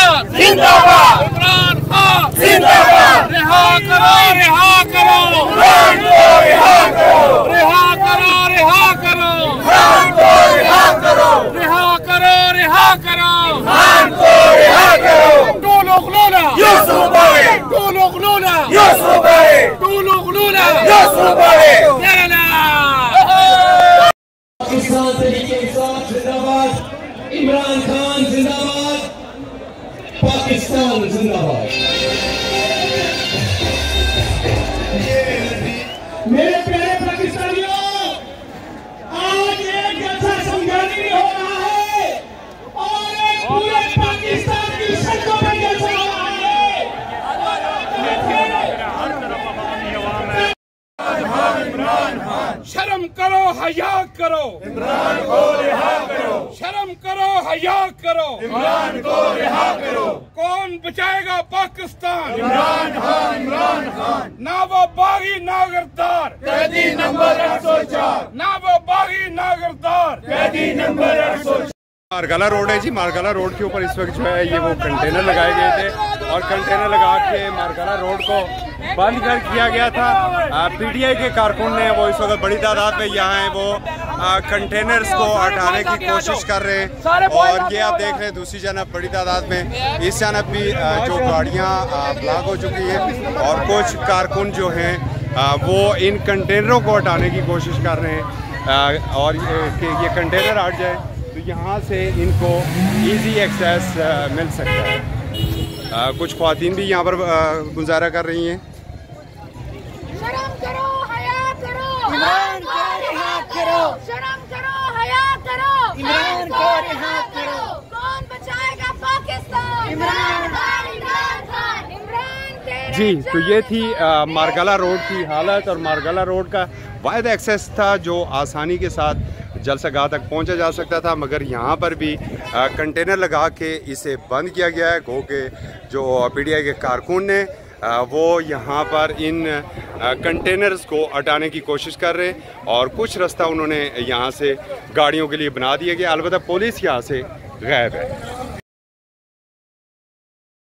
खान जिंदाबाद, इमरान खान जिंदाबाद। रिहा करो, रिहा करो इमरान को, रिहा करो, रिहा करो, रिहा करो इमरान को, रिहा करो, रिहा करो, रिहा करो इमरान को, रिहा करो। Dulu Glula Yusuf Bari, Dulu Glula Yusuf Bari, Dulu Glula Yusuf Bari। Pakistan तरीके इंसाफ जिंदाबाद, इमरान खान जिंदाबाद, पाकिस्तान जिंदाबाद। मेरे प्यारे पाकिस्तानियों, आज एक जलसा संज्ञानी नहीं हो रहा है और एक पूरे पाकिस्तान की सड़कों पर जलसा हो रहा है। शर्म करो, हया करो इमरान को, रिहा करो। शर्म करो, हया करो इमरान को, रिहा करो। कौन बचाएगा पाकिस्तान? इमरान खान, इमरान खान। ना वो बागी ना गिरफ्तार, कैदी नंबर 804। ना वो बागी ना गिरफ्तार, कैदी नंबर 804। मारगला रोड है जी। मारगला रोड के ऊपर इस वक्त जो है ये वो कंटेनर लगाए गए थे और कंटेनर लगा के मारगला रोड को बंद कर किया गया था। पीटीआई के कारकुन ने वो इस वक्त बड़ी तादाद में यहाँ है वो कंटेनर्स को हटाने की कोशिश कर रहे हैं और ये आप देख रहे हैं दूसरी जानब बड़ी तादाद में इस जानब भी जो गाड़ियाँ ब्लॉक हो चुकी हैं और कुछ कारकुन जो हैं वो इन कंटेनरों को हटाने की कोशिश कर रहे हैं और ये कंटेनर हट जाए तो यहाँ से इनको इजी एक्सेस मिल सकता है। कुछ ख्वातीन भी यहाँ पर गुजारा कर रही हैं। शर्म करो, हया करो इमरान को, रिहा करो। शर्म करो, हया करो इमरान को, रिहा करो। कौन बचाएगा पाकिस्तान? इमरान खान, इमरान खान, इमरान तेरे। जी, तो ये थी मारगला रोड की हालत और मारगला रोड का वाहिद एक्सेस था जो आसानी के साथ जलसागाह तक पहुंचा जा सकता था, मगर यहाँ पर भी कंटेनर लगा के इसे बंद किया गया है। गो के जो पीटीआई के कारकुन ने वो यहाँ पर इन कंटेनर्स को हटाने की कोशिश कर रहे हैं और कुछ रास्ता उन्होंने यहाँ से गाड़ियों के लिए बना दिया गया। अलबत्ता पुलिस यहाँ से गायब है।